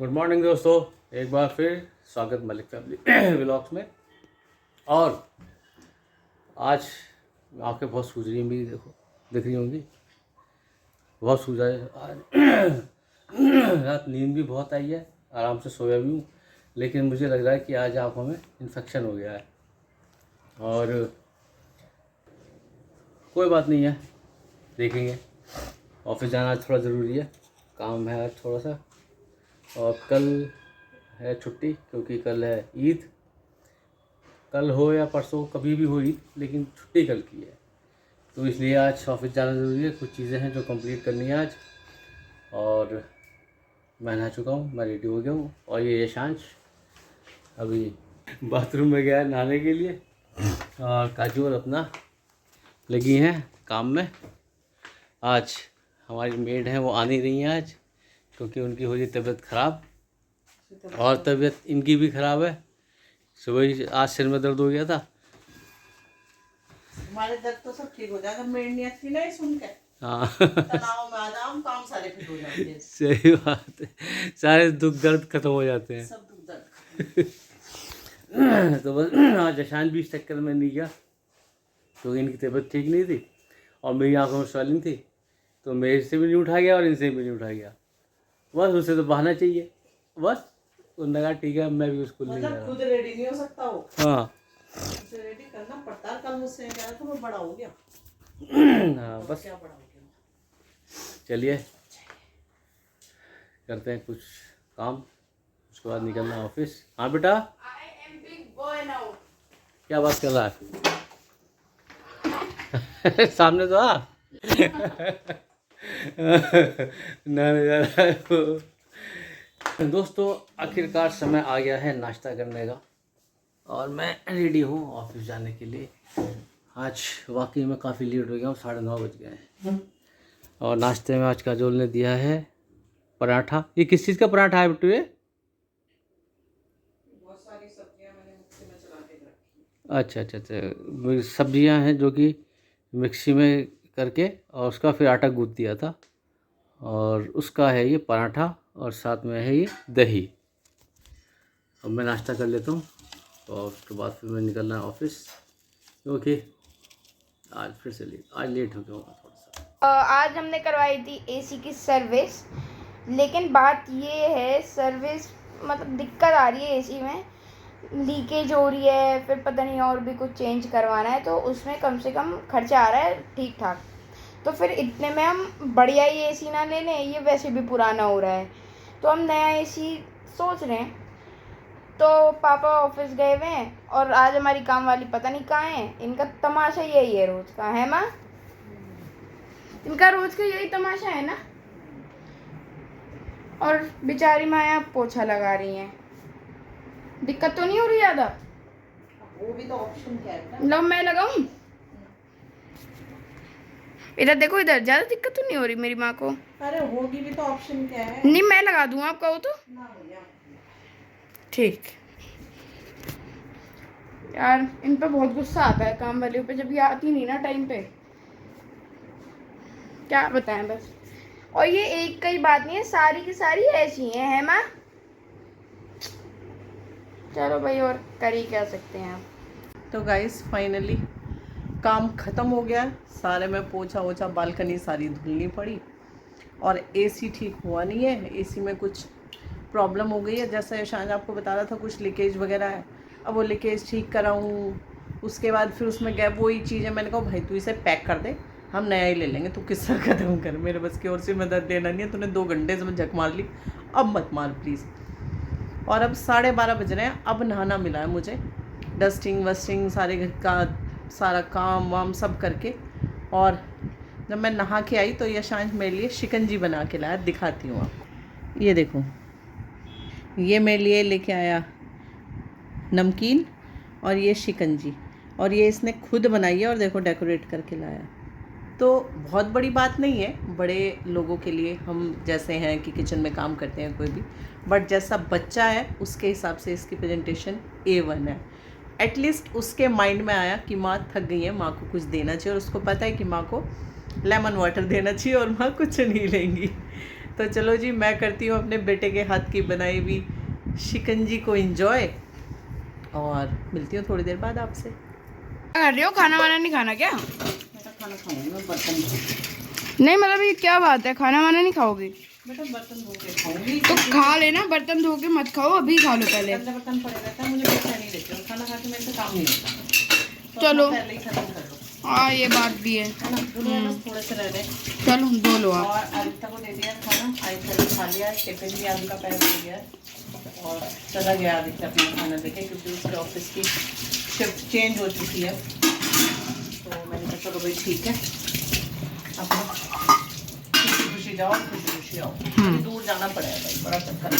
Good morning दोस्तों, एक बार फिर स्वागत मलिक फैमिली व्लॉग्स में। और आज आंखें बहुत सूज रही हैं मेरी, देखो दिख रही होंगी, बहुत सूझा है आज। रात नींद भी बहुत आई है, आराम से सोया भी हूँ, लेकिन मुझे लग रहा है कि आज आँखों में इन्फेक्शन हो गया है। और कोई बात नहीं है, देखेंगे। ऑफिस जाना आज थोड़ा ज़रूरी है, काम है आज थोड़ा सा। और कल है छुट्टी, क्योंकि कल है ईद। कल हो या परसों कभी भी हो ईद, लेकिन छुट्टी कल की है, तो इसलिए आज ऑफिस जाना ज़रूरी है। कुछ चीज़ें हैं जो कंप्लीट करनी है आज। और मैं नहा चुका हूँ, मैं रेडी हो गया हूँ। और ये यशांश अभी बाथरूम में गया है नहाने के लिए, और काजोल अपना लगी हैं काम में। आज हमारी मेड हैं, वो आ नहीं रही हैं आज, क्योंकि उनकी हो रही तबीयत ख़राब, और तबीयत इनकी भी ख़राब है। सुबह ही आज सिर में दर्द हो गया था। हमारे दर्द तो सब ठीक हो जाएगा, मेड नहीं अच्छी नहीं सुन के। हाँ तनाव में आ जाओ, काम सारे ठीक हो जाते हैं। सही बात है, सारे दुख दर्द खत्म हो जाते हैं। सब दुख दर्द तो बस आज यशांश भी इस चक्कर में नहीं गया, क्योंकि इनकी तबीयत ठीक नहीं थी और मेरी आंखों में स्वेलिंग थी, तो मेरे से भी नहीं उठा गया और इनसे भी नहीं उठा गया। बस उसे तो बहाना चाहिए, बस उन्होंने कहा ठीक है, मैं भी उसको ले जा रहा हूँ। खुद रेडी नहीं हो सकता वो, हाँ उसे रेडी करना पड़ता है। कल मुझसे कह रहा था मैं बड़ा हो गया। हाँ बस क्या बड़ा हो गया? चलिए करते हैं कुछ काम, उसके बाद निकलना ऑफिस। हाँ बेटा, क्या बात कर रहा है? सामने तो आ। ना जा रहा है वो। दोस्तों आखिरकार समय आ गया है नाश्ता करने का, और मैं रेडी हूँ ऑफिस जाने के लिए। आज वाकई में काफ़ी लेट हो गया हूँ, 9:30 बज गए हैं। और नाश्ते में आज काजोल ने दिया है पराठा। ये किस चीज़ का पराठा है बिट्टू? ये बहुत सारी सब्जियां मैंने मिक्सी में चला के रखी। अच्छा, सब्जियां हैं जो कि मिक्सी में करके और उसका फिर आटा गूँथ दिया था, और उसका है ये पराठा, और साथ में है ये दही। अब मैं नाश्ता कर लेता हूँ, और उसके बाद फिर मैं निकलना है ऑफिस, क्योंकि आज फिर से आज लेट हो गया होगा थोड़ा सा। आज हमने करवाई थी एसी की सर्विस, लेकिन बात ये है सर्विस मतलब दिक्कत आ रही है, एसी में लीकेज हो रही है, फिर पता नहीं और भी कुछ चेंज करवाना है, तो उसमें कम से कम खर्चा आ रहा है ठीक ठाक। तो फिर इतने में हम बढ़िया ही एसी ना ले लें, ये वैसे भी पुराना हो रहा है, तो हम नया एसी सोच रहे हैं। तो पापा ऑफिस गए हुए हैं, और आज हमारी काम वाली पता नहीं कहाँ है। इनका तमाशा यही है रोज़ का, है माँ? इनका रोज का यही तमाशा है ना। और बेचारी माया पोछा लगा रही हैं। दिक्कत तो नहीं हो रही ज़्यादा? वो भी तो ऑप्शन क्या है? लो मैं लगाऊं? इधर देखो, इधर ज़्यादा दिक्कत तो नहीं हो रही मेरी माँ को? अरे होगी भी तो ऑप्शन क्या है? नहीं मैं लगा दूँ, आप कहो तो। ना भैया ठीक यार, इन पे बहुत गुस्सा आता है काम वालियों पे, जब ये आती नहीं ना टाइम पे, क्या बताएं बस। और ये एक कई बात नहीं है, सारी की सारी ऐसी हैं, है माँ? चलो भाई, और कर ही क्या सकते हैं आप। तो गाइस फाइनली काम ख़त्म हो गया। सारे में पोछा वोछा बालकनी सारी धुलनी पड़ी, और एसी ठीक हुआ नहीं है। एसी में कुछ प्रॉब्लम हो गई है, जैसा यशांश आपको बता रहा था, कुछ लीकेज वगैरह है। अब वो लीकेज ठीक कराऊँ, उसके बाद फिर उसमें गैप, वही चीज़ है। मैंने कहा भाई तू इसे पैक कर दे, हम नया ही ले लेंगे, तू किस्सा ख़त्म कर, मेरे बस की ओर से मदद देना नहीं है। तूने 2 घंटे से मैं झक मार ली, अब मत मार प्लीज़। और अब 12:30 बज रहे हैं, अब नहाना मिला है मुझे, डस्टिंग वस्टिंग सारे घर का सारा काम वाम सब करके। और जब मैं नहा के आई तो यशांश मेरे लिए शिकंजी बना के लाया, दिखाती हूँ आपको। ये देखो, ये मेरे लिए लेके आया नमकीन, और ये शिकंजी, और ये इसने खुद बनाई है, और देखो डेकोरेट करके लाया। तो बहुत बड़ी बात नहीं है बड़े लोगों के लिए, हम जैसे हैं कि किचन में काम करते हैं कोई भी, बट जैसा बच्चा है उसके हिसाब से इसकी प्रेजेंटेशन A1 है। एटलीस्ट उसके माइंड में आया कि माँ थक गई है, माँ को कुछ देना चाहिए, और उसको पता है कि माँ को लेमन वाटर देना चाहिए और माँ कुछ नहीं लेंगी। तो चलो जी, मैं करती हूँ अपने बेटे के हाथ की बनाई हुई शिकंजी को एंजॉय और मिलती हूँ थोड़ी देर बाद आपसे। क्या कर रही हो? खाना वाना नहीं खाना क्या? बेटा खाना खाऊंगा, बर्तन नहीं मतलब ये क्या बात है, खाना वाना नहीं खाओगी? बेटा बर्तन धो के खाऊंगी। तो खा लेना, बर्तन धो के मत खाओ, अभी खा लो पहले। गंदा बर्तन पड़े रहता है, मुझे पैसा नहीं देते हो, खाना खा के मेरे से काम नहीं होता। तो चलो। पहले ही खत्म कर लो, हाँ ये बात भी है है ना। दुनिया में थोड़े से रह गए। चलो धो लो आप। और आदित्य को दे दिया खाना, आदित्य ने खा लिया है, टिफिन भी आलू का पैक हो गया है और चला गया आदित्य अपना खाना देके, क्योंकि उसके ऑफिस की शिफ्ट चेंज हो चुकी है। तो मैंने कहा चलो भाई ठीक है, अपना खुशी खुशी जाओ, खुशी खुशी आओ। थोड़ी दूर जाना पड़ेगा भाई, बड़ा चक्कर है,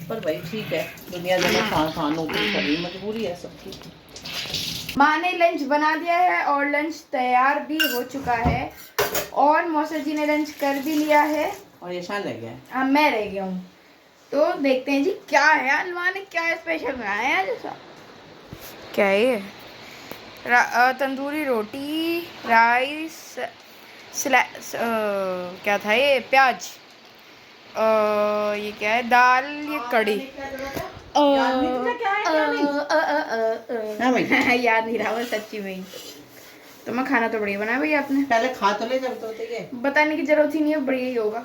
पर भाई ठीक है, दुनिया जगह खान नौकरी कर रही, मजबूरी है सबकी। माँ ने लंच बना दिया है और लंच तैयार भी हो चुका है और मौसा जी ने लंच कर भी लिया है और ये शान रह गया है। अब मैं रह गया हूँ। तो देखते हैं जी क्या है, आज माँ ने क्या स्पेशल बनाया है। जैसा क्या है ये, तंदूरी रोटी, राइस, क्या था ये, प्याज, ये क्या है, दाल, ये कड़ी। याद नहीं रहा वो सच्ची में ही। तो मैं खाना तो बढ़िया बनाया भैया आपने। पहले खा तो ले जब तो ये बताने की जरूरत ही नहीं है, बढ़िया ही होगा।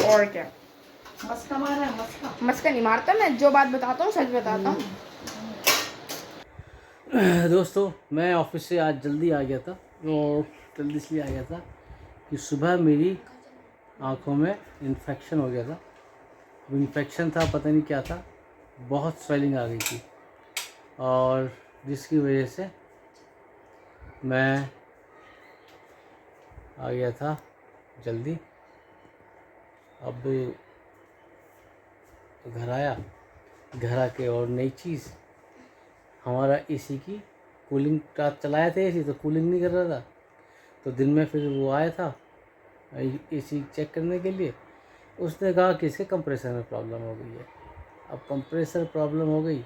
और क्या, मस्का मारा है, मस्का। मस्का नहीं मारता, मैं जो बात बताता हूँ सच बताता हूँ। दोस्तों मैं ऑफिस से आज जल्दी आ गया था, और जल्दी इसलिए आ गया था कि सुबह मेरी आँखों में इन्फेक्शन हो गया था। वो इन्फेक्शन था, पता नहीं क्या था, बहुत स्वेलिंग आ गई थी, और जिसकी वजह से मैं आ गया था जल्दी। अब घर आया, घर आके और नई चीज़, हमारा एसी की कूलिंग, रात चलाया था एसी तो कूलिंग नहीं कर रहा था, तो दिन में फिर वो आया था एसी चेक करने के लिए। उसने कहा कि इसके कंप्रेसर में प्रॉब्लम हो गई है। अब कंप्रेसर प्रॉब्लम हो गई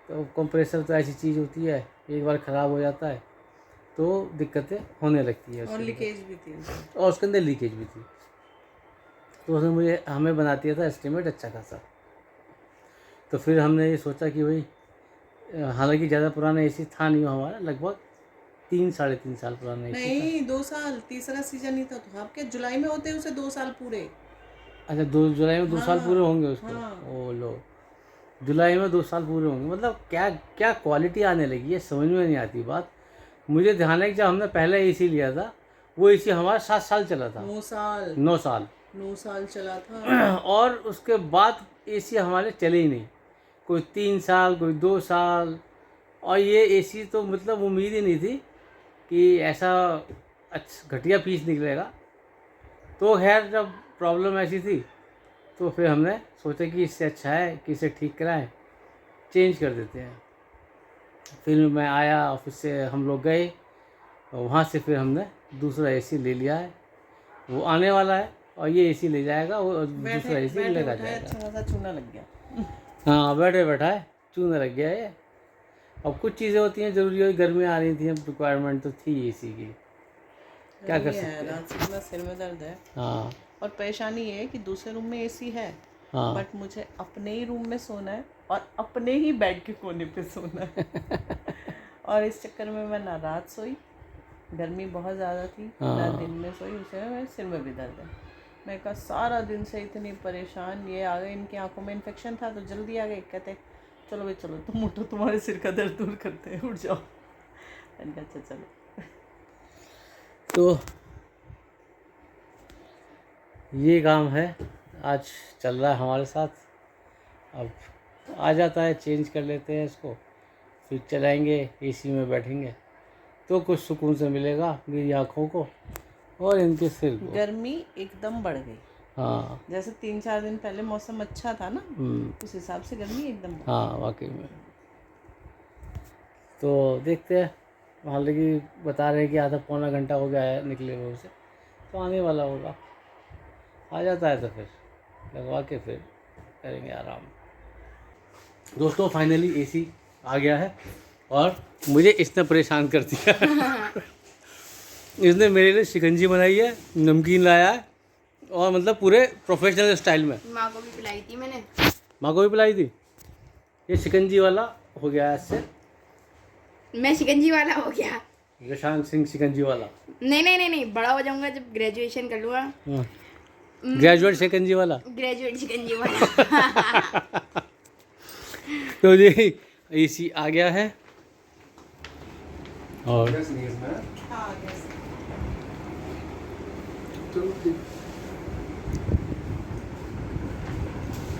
तो कंप्रेसर तो ऐसी चीज़ होती है, एक बार ख़राब हो जाता है तो दिक्कतें होने लगती है। और लीकेज भी थी, और उसके अंदर लीकेज भी थी। तो उसने हमें बना दिया था एस्टिमेट अच्छा खासा। तो फिर हमने ये सोचा कि भाई, हालांकि ज़्यादा पुराना एसी था नहीं हमारा, लगभग 3-3.5 साल पुराना एसी था। नहीं 2 साल, तीसरा सीजन ही था। तो आपके जुलाई में होते हैं उसे 2 साल पूरे। अच्छा, 2 जुलाई में 2 साल पूरे होंगे उसको। हाँ। ओ लो, जुलाई में 2 साल पूरे होंगे, मतलब क्या क्या क्वालिटी आने लगी है, समझ में नहीं आती बात। मुझे ध्यान है कि जब हमने पहला एसी लिया था वो एसी हमारा 7 साल चला था। 9 साल 9 साल 9 साल चला था। और उसके बाद एसी हमारे चले ही नहीं, कोई 3 साल, कोई 2 साल। और ये एसी तो मतलब उम्मीद ही नहीं थी कि ऐसा अच्छा घटिया पीस निकलेगा। तो खैर जब प्रॉब्लम ऐसी थी तो फिर हमने सोचा कि इससे अच्छा है कि इसे ठीक कराएं, चेंज कर देते हैं। फिर मैं आया ऑफिस से, हम लोग गए, वहाँ से फिर हमने दूसरा एसी ले लिया है, वो आने वाला है, और ये एसी ले जाएगा, वो दूसरा एसी लेगा जाएगा। अच्छा खासा चूना लग गया। हाँ, बैठे बैठाए चूना लग गया है। अब कुछ चीज़ें होती हैं ज़रूरी हो, गर्मी आ रही थी, अब रिक्वायरमेंट तो थी एसी की, क्या कर सकते हैं। रात से इतना सिर में दर्द है। हाँ और परेशानी ये है कि दूसरे रूम में एसी है, हाँ, बट मुझे अपने ही रूम में सोना है और अपने ही बेड के कोने पे सोना है। और इस चक्कर में मैं ना रात सोई, गर्मी बहुत ज़्यादा थी, ना दिन में सोई, उसे मेरे सिर में भी दर्द है। मैं कहा सारा दिन से इतनी परेशान, ये आ गए, इनकी आंखों में इन्फेक्शन था तो जल्दी आ गए। कहते चलो भाई चलो, तुम उठो, तुम्हारे सिर का दर्द दूर करते हैं, उठ जाओ। मैंने कहा अच्छा चलो। तो ये काम है आज चल रहा है हमारे साथ। अब आ जाता है, चेंज कर लेते हैं इसको, फिर चलाएंगे, एसी में बैठेंगे तो कुछ सुकून से मिलेगा मेरी आँखों को और इनके सिर को। गर्मी एकदम बढ़ गई। हाँ, जैसे 3-4 दिन पहले मौसम अच्छा था ना, उस हिसाब से गर्मी एकदम बढ़ गई। हाँ वाकई में। तो देखते हैं, हालांकि बता रहे हैं कि आधा पौना घंटा हो गया है निकले हुए उसे, तो आने वाला होगा। आ जाता है तो फिर लगवा के फिर करेंगे आराम। दोस्तों फाइनली एसी आ गया है और मुझे इसने परेशान कर दिया। इसने मेरे लिए शिकंजी बनाई है, नमकीन लाया है और मतलब पूरे प्रोफेशनल स्टाइल में। माँ को भी पिलाई थी मैंने। माँ को भी पिलाई थी। ये शिकंजी वाला हो गया इससे। मैं शिकंजी वाला हो गया। यशांक सिंह शिकंजी वाला। नहीं, बड़ा हो जाऊंगा जब ग्रेजुएशन कर लूँगा। ग्रेजुएट शिकंजी वाला। ग्रेजुएट शिकंजी वाला। तो जी एसी आ गया है और हाँ, yes।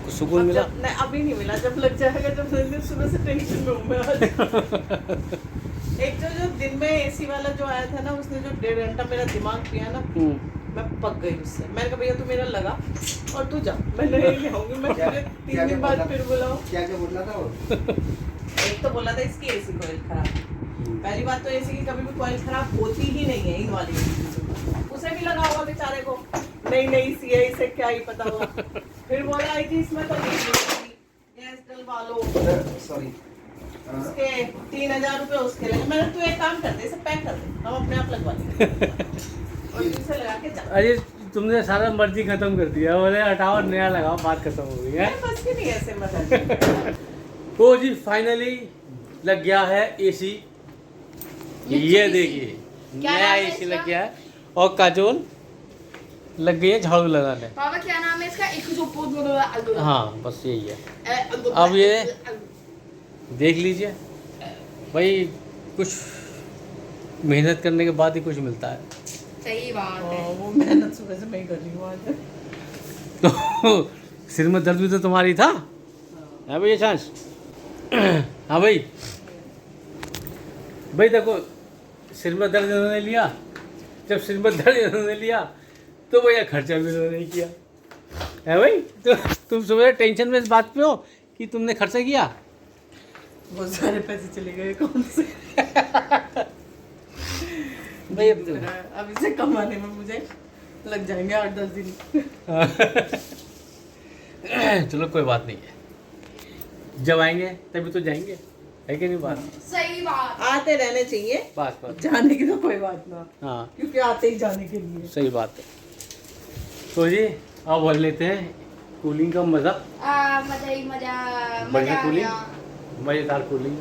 कुछ सुकून मिला। नहीं अभी नहीं मिला, जब लग जाएगा, जब सुबह से टेंशन में हूँ मैं आज। एक जो दिन में एसी वाला जो आया था ना, उसने जो 1.5 घंटा मेरा दिमाग पिया ना, मैं पक गई उससे। मैंने कहा भैया तू मेरा लगा और तू जा, मैं नहीं ले आऊंगी, मैं तुझे 3 दिन बाद फिर बुलाऊं। क्या बोला था वो? एक तो बोला था इसकी एसी कोयल खराब। पहली बात तो एसी की कभी भी कोयल खराब होती ही नहीं है इन वाली। उसे भी लगा होगा बेचारे को, नहीं सी है, इसे क्या ही पता होगा। फिर बोला आई थी इसमें तो गैस डलवा लो, सॉरी उसके 3000 रुपए उसके लगे। मैंने तू एक काम कर दे, इसे पैक कर दे, हम अपने आप लगवा लेंगे और इसे लगा के जा। अरे तुमने सारा मर्जी खत्म कर दिया, बोले हटाओ नया लगाओ, बात खत्म हो गई है। बस की नहीं ऐसे मतलब। तो जी फाइनली लग गया है एसी। ये देखिए क्या नया नाम है एसी इसका? लग गया है और काजोल लग गई है झाड़ू लगाने। पापा क्या नाम है इसका? एक हाँ बस यही है। अब ये देख लीजिए भाई, कुछ मेहनत करने के बाद ही कुछ मिलता है। सही बात है। वो मेहनत सुबह से मैं ही कर रही हूँ आज। तो सिर में दर्द भी तो तुम्हारी था है भैया चांस। हाँ भाई देखो, सिर में दर्द इन्होंने लिया, जब सिर में दर्द इन्होंने लिया तो भैया खर्चा भी इन्होंने किया है भाई। तो तुम सुबह टेंशन में इस बात पे हो कि तुमने खर्चा किया। बहुत सारे पैसे चले गए कौन से। भाई अब इसे कमाने में मुझे लग जाएंगे 8-10 दिन। चलो कोई बात नहीं है, जब आएंगे तभी तो जाएंगे, है कि नहीं बात। सही बात। आते रहने चाहिए, बात जाने की तो कोई बात ना, हाँ क्योंकि आते ही जाने के लिए। सही बात है। तो जी अब बोल लेते हैं कूलिंग का मज़ा। मजा ही मजा। बढ़िया मजा आ कूलिंग, गया। मज़ेदार कूलिंग।